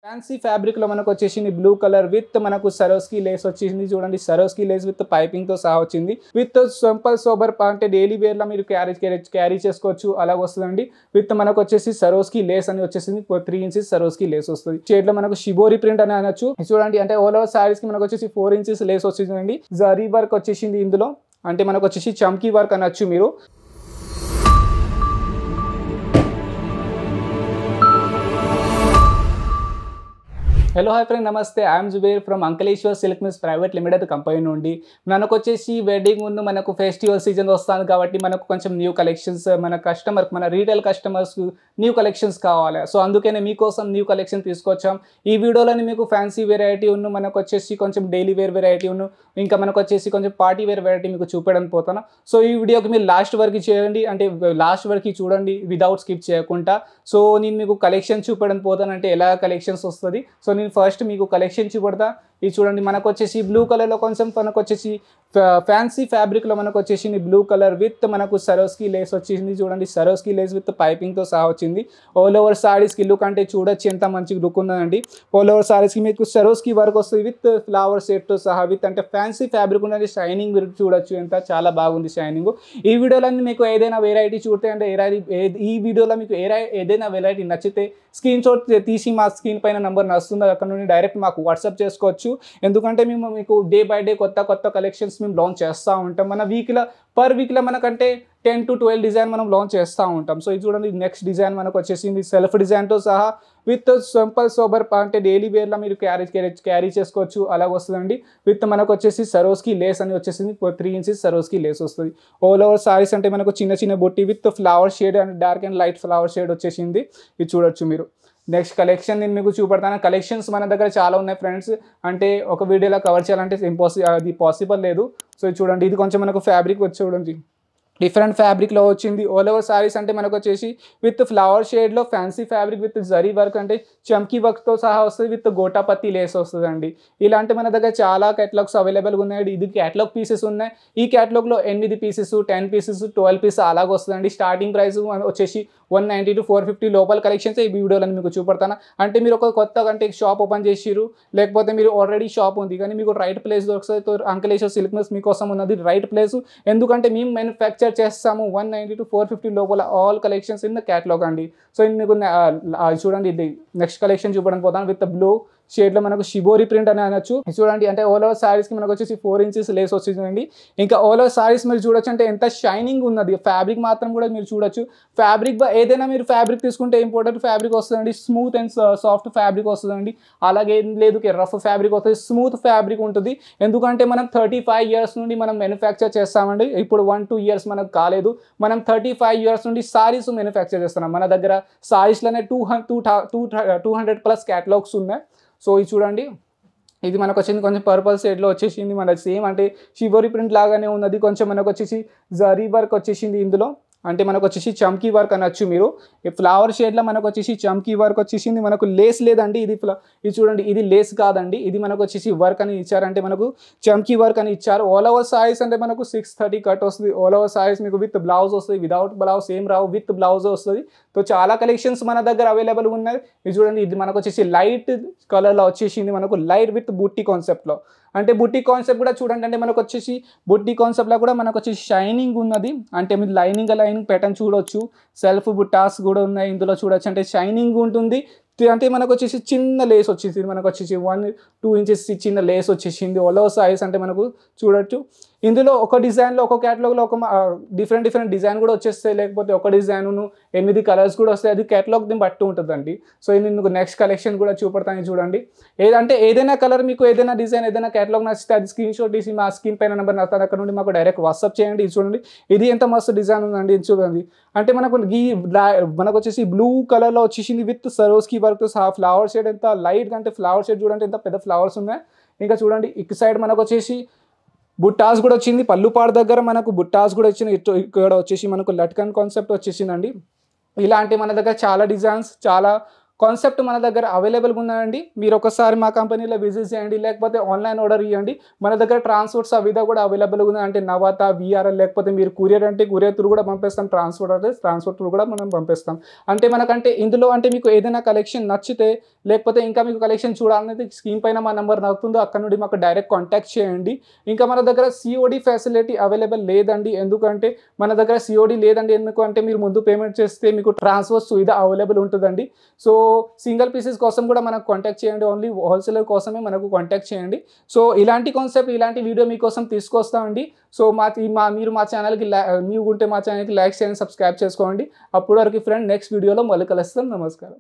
Fancy fabric లో మనకు వచ్చేసింది బ్లూ కలర్ విత్ మనకు సరోస్కి లేస్ వచ్చింది. చూడండి సరోస్కి లేస్ విత్ పైపింగ్ తో సహా వచ్చింది. విత్ సింపుల్ సోబర్ అంటే డైలీ వేర్ లా మీరు క్యారీ చేసుకోవచ్చు. అలాగ వస్తుందండి. విత్ మనకు వచ్చేసి సరోస్కి లేస్ అని వచ్చేసింది. 3 ఇంచెస్ సరోస్కి లేస్ వస్తుంది. షేడ్ లో మనకు షిబోరి ప్రింట్ అని అనొచ్చు. చూడండి అంటే ఓల్ ఓవర్ సారీస్ కి మనకు వచ్చేసి 4 ఇంచెస్ లేస్ వచ్చిందండి. జరీ వర్క్ వచ్చేసింది ఇందులో. అంటే మనకు వచ్చేసి చమ్కీ వర్క్ అనొచ్చు మీరు. హలో హాయ్ ఫ్రెండ్, నమస్తే. I'm Zubair from Ankleshwar silk mills private limited company నుండి. మనకు వచ్చేసి వెడ్డింగ్ ముందు మనకు ఫెస్టివల్ సీజన్ వస్తుంది కాబట్టి మనకు కొంచెం న్యూ కలెక్షన్స్ మన రీటైల్ కస్టమర్స్ న్యూ కలెక్షన్స్ కావాలి. సో అందుకనే మీకోసం న్యూ కలెక్షన్ తీసుకొచ్చాం. ఈ వీడియోలోని మీకు ఫ్యాన్సీ వెరైటీ మనకు వచ్చేసి కొంచెం డైలీ వేర్ వెరైటీ ఇంకా మనకు వచ్చేసి కొంచెం పార్టీ వేర్ వెరైటీ మీకు చూపడానికి పోతాను. సో ఈ వీడియోకి మీరు లాస్ట్ వరకు చేయండి, అంటే లాస్ట్ వరకు చూడండి వితౌట్ స్కిప్ చేయకుండా. సో నేను మీకు కలెక్షన్ చూపడానికి పోతాను, అంటే ఎలా కలెక్షన్స్ వస్తుంది. సో నేను ఫస్ట్ మీకు కలెక్షన్ చూపెడతా. ఇది చూడండి మనకు వచ్చేసి బ్లూ కలర్లో కొంచెం మనకు వచ్చేసి ఫ్యాన్సీ ఫ్యాబ్రిక్లో మనకు వచ్చేసింది బ్లూ కలర్ విత్ మనకు సరోస్కి లేస్ వచ్చింది. చూడండి సరోస్కి లేస్ విత్ పైపింగ్తో సహా వచ్చింది. ఆల్ ఓవర్ సారీస్కి లుక్ అంటే చూడొచ్చు ఎంత మంచి లుక్ ఉందండి. ఆల్ ఓవర్ సారీస్కి మీకు సరోస్కి వర్క్ వస్తుంది విత్ ఫ్లవర్ సెట్తో సహా. విత్ అంటే ఫ్యాన్సీ ఫ్యాబ్రిక్ ఉన్నది. షైనింగ్ మీరు చూడొచ్చు ఎంత చాలా బాగుంది షైనింగ్. ఈ వీడియోలో మీకు ఏదైనా వెరైటీ చూస్తే అంటే ఈ వీడియోలో మీకు ఏదైనా వెరైటీ నచ్చితే స్క్రీన్ షాట్ తీసి మా స్క్రీన్ పైన నెంబర్ నడుస్తుంది, అక్కడ నుండి డైరెక్ట్ మాకు వాట్సాప్ చేసుకోవచ్చు. ఎందుకంటే మేము మీకు డే బై డే కొత్త కలెక్షన్స్ మేము లాంచ్ చేస్తూ ఉంటాం. మన పర్ వీక్లో మనకంటే 10 to 12 డిజైన్ మనం లాంచ్ చేస్తూ ఉంటాం. సో ఇది చూడండి నెక్స్ట్ డిజైన్ మనకు వచ్చేసింది సెల్ఫ్ డిజైన్తో సహా విత్ సింపుల్ సోబర్ అంటే డైలీ వేర్లో మీరు క్యారీ చేసుకోవచ్చు. అలాగ వస్తుందండి. విత్ మనకు వచ్చేసి సరోస్కి లేస్ అని వచ్చేసింది. 3 ఇంచెస్ సరోస్కి లేస్ వస్తుంది. ఆల్ ఓవర్ సారీస్ అంటే మనకు చిన్న బొట్టి with flower shade and dark and light flower shade వచ్చేసింది. ఇది చూడొచ్చు మీరు. నెక్స్ట్ కలెక్షన్ నేను మీకు చూపెడతాను. కలెక్షన్స్ మన దగ్గర చాలా ఉన్నాయి ఫ్రెండ్స్, అంటే ఒక వీడియోలో కవర్ చేయాలంటే అది పాసిబుల్ లేదు. సో చూడండి ఇది కొంచెం మనకు ఫ్యాబ్రిక్ వచ్చి చూడండి డిఫరెంట్ ఫ్యాబ్రిక్లో వచ్చింది. ఆల్ ఓవర్ సారీస్ అంటే మనకు వచ్చేసి విత్ ఫ్లవర్ షేడ్లో fancy fabric with zari work అంటే చమ్కీ వర్క్తో సహా వస్తుంది. విత్ గోటాపత్తి లేస్ వస్తుందండి. ఇలాంటి మన దగ్గర చాలా క్యాటలాగ్స్ అవైలబుల్గా ఉన్నాయి. ఇది క్యాటలాగ్ పీసెస్ ఉన్నాయి. ఈ క్యాటలాగ్లో 8 పీసెస్ 10 పీసెస్ 12 పీసెస్ అలాగ వస్తుందండి. స్టార్టింగ్ ప్రైస్ వచ్చేసి 190 to 450 లోపల కలెక్షన్స్ ఈ వీడియోలో మీకు చూపెడతాను. అంటే మీరు ఒక కొత్తగా అంటే షాప్ ఓపెన్ చేసిరు, లేకపోతే మీరు ఆల్రెడీ షాప్ ఉంది కానీ మీకు రైట్ ప్లేస్ దొరుకుతుంది. అంకలేశ్వర్ సిల్క్ మిల్స్ మీకోసం ఉన్నది రైట్ ప్లేస్. ఎందుకంటే మేము మ్యానుఫ్యాక్చర్ చేస్తాము 190 to 450 లోపల all collections in the catalogue అండి. సో ఇది మీకు చూడండి ఇది నెక్స్ట్ కలెక్షన్ చూపడానికి పోతాను. విత్ బ్లూ షేడ్లో మనకు షిబోరి ప్రింట్ అని అనొచ్చు. చూడండి అంటే ఆల్ ఓవర్ సారీస్కి మనకు వచ్చేసి 4 ఇంచెస్ లేస్ వచ్చిందండి. ఇంకా ఆల్ ఓవర్ సారీస్ మీరు చూడొచ్చు అంటే ఎంత షైనింగ్ ఉన్నది. ఫ్యాబ్రిక్ మాత్రం కూడా మీరు చూడొచ్చు. ఫ్యాబ్రిక్ ఏదైనా మీరు ఫ్యాబ్రిక్ తీసుకుంటే ఇంపార్టెంట్ ఫ్యాబ్రిక్ వస్తుందండి. స్మూత్ అండ్ సాఫ్ట్ ఫ్యాబ్రిక్ వస్తుందండి. అలాగే ఏం లేదు రఫ్ ఫ్యాబ్రిక్ వస్తుంది, స్మూత్ ఫ్యాబ్రిక్ ఉంటుంది. ఎందుకంటే మనం 35 years నుండి మనం మ్యానుఫ్యాక్చర్ చేస్తామండి. ఇప్పుడు 1-2 years మనకు కాలేదు. మనం 35 years నుండి సారీస్ మ్యానుఫ్యాక్చర్ చేస్తున్నాం. మన దగ్గర సారీస్లోనే 200+ క్యాటలాగ్స్ ఉన్నాయి. సో ఇది చూడండి ఇది మనకు వచ్చింది కొంచెం పర్పల్ షేడ్లో వచ్చేసింది. మనకి సేమ్ అంటే షిబోరి ప్రింట్ లాగానే ఉన్నది. కొంచెం మనకు వచ్చేసి జరీ వర్క్ వచ్చేసింది ఇందులో. అంటే మనకు వచ్చేసి చమ్కీ వర్క్ అనొచ్చు మీరు. ఈ ఫ్లవర్ షేడ్లో మనకు వచ్చేసి చమ్కీ వర్క్ వచ్చేసింది. మనకు లేస్ లేదండి. ఇది చూడండి ఇది లేస్ కాదండి. ఇది మనకు వచ్చేసి వర్క్ అని ఇచ్చారంటే మనకు చమ్కీ వర్క్ అని ఇచ్చారు. ఆల్ ఓవర్ సారీస్ అంటే మనకు 630 కట్ వస్తుంది. ఆల్ ఓవర్ సారీస్ మీకు విత్ బ్లౌజ్ వస్తుంది. వితౌట్ బ్లౌజ్ ఏం రావు, విత్ బ్లౌజ్ వస్తుంది. సో చాలా కలెక్షన్స్ మన దగ్గర అవైలబుల్ ఉన్నాయి. ఇది చూడండి ఇది మనకు వచ్చేసి లైట్ కలర్లో వచ్చేసింది. మనకు లైట్ విత్ బుట్టి కాన్సెప్ట్లో. అంటే బుట్టి కాన్సెప్ట్ కూడా చూడండి అంటే మనకు వచ్చేసి బుట్టి కాన్సెప్ట్లో కూడా మనకు వచ్చేసి షైనింగ్ ఉన్నది. అంటే మీరు లైనింగ్ ప్యాటర్న్ చూడొచ్చు. సెల్ఫ్ బుట్టాస్ కూడా ఉన్నాయి ఇందులో చూడొచ్చు. అంటే షైనింగ్ ఉంటుంది. అంటే మనకు వచ్చేసి చిన్న లేస్ వచ్చేసింది. మనకు వచ్చేసి 1-2 ఇంచెస్ చిన్న లేస్ వచ్చేసింది. ఆల్ ఓవర్ సారీస్ అంటే మనకు చూడొచ్చు. ఇందులో ఒక డిజైన్లో ఒక క్యాటలాగ్లో ఒక డిఫరెంట్ డిజైన్ కూడా వచ్చేస్తాయి. లేకపోతే ఒక డిజైన్ను 8 కలర్స్ కూడా వస్తాయి. అది క్యాటలాగ్ని బట్టి ఉంటుందండి. సో ఇది మీకు నెక్స్ట్ కలెక్షన్ కూడా చూపెడతాను చూడండి. ఏదైనా కలర్ మీకు ఏదైనా డిజైన్ ఏదైనా క్యాటలాగ్ నచ్చితే అది స్క్రీన్ షాట్ తీసి మా స్క్రీన్ పైన నెంబర్ నచ్చుతుంది, అక్కడ నుండి మాకు డైరెక్ట్ వాట్సాప్ చేయండి. ఇది చూడండి ఇది ఎంత మస్తు డిజైన్ ఉందండి. ఇది చూడండి అంటే మనకు వచ్చేసి బ్లూ కలర్లో వచ్చేసింది విత్ సరోస్కి వర్క్ సహా. ఫ్లవర్ షేడ్ ఎంత లైట్ అంటే ఫ్లవర్ షేడ్ చూడండి ఎంత పెద్ద ఫ్లవర్స్ ఉన్నాయి. ఇంకా చూడండి ఇక్ సైడ్ మనకు వచ్చేసి బుట్టాస్ కూడా వచ్చింది. పళ్ళుపాడు దగ్గర మనకు బుట్టాస్ కూడా వచ్చింది. ఇక్కడ వచ్చేసి మనకు లట్కన్ కాన్సెప్ట్ వచ్చేసిందండి. ఇలాంటి మన దగ్గర చాలా డిజైన్స్ చాలా కాన్సెప్ట్ మన దగ్గర అవైలబుల్గా ఉందండి. మీరు ఒకసారి మా కంపెనీలో విజిట్ చేయండి, లేకపోతే ఆన్లైన్ ఆర్డర్ ఇవ్వండి. మన దగ్గర ట్రాన్స్పోర్ట్స్ అవిధా కూడా అవైలబుల్గా ఉన్నాయి. అంటే నవాత, విఆర్ఎల్, లేకపోతే మీరు కొరియర్ అంటే కొరియర్ త్రూ కూడా పంపిస్తాం, ట్రాన్స్పోర్ట్ త్రూ కూడా మనం పంపిస్తాం. అంటే మనకంటే ఇందులో అంటే మీకు ఏదైనా కలెక్షన్ నచ్చితే, లేకపోతే ఇంకా మీకు కలెక్షన్ చూడాలనేది స్క్రీన్ పైన మా నెంబర్ నడుతుందో అక్కడ నుండి మాకు డైరెక్ట్ కాంటాక్ట్ చేయండి. ఇంకా మన దగ్గర సిఓడి ఫెసిలిటీ అవైలబుల్ లేదండి. ఎందుకంటే మన దగ్గర సిఓడి లేదండి. ఎందుకంటే మీరు ముందు పేమెంట్ చేస్తే మీకు ట్రాన్స్ఫర్ సువిధ అవైలబుల్ ఉంటుందండి. సో సింగిల్ పీసెస్ కోసం కూడా మనకు కాంటాక్ట్ చేయండి. ఓన్లీ హోల్సేలర్ కోసమే మనకు కాంటాక్ట్ చేయండి. సో ఇలాంటి కాన్సెప్ట్, ఇలాంటి వీడియో మీకోసం తీసుకొస్తామండి. సో మీరు మా ఛానల్కి న్యూ ఉంటే మా ఛానల్కి లైక్ చేయండి, సబ్స్క్రైబ్ చేసుకోండి. అప్పటి వరకు ఫ్రెండ్, నెక్స్ట్ వీడియోలో మళ్ళీ కలుస్తాం. నమస్కారం.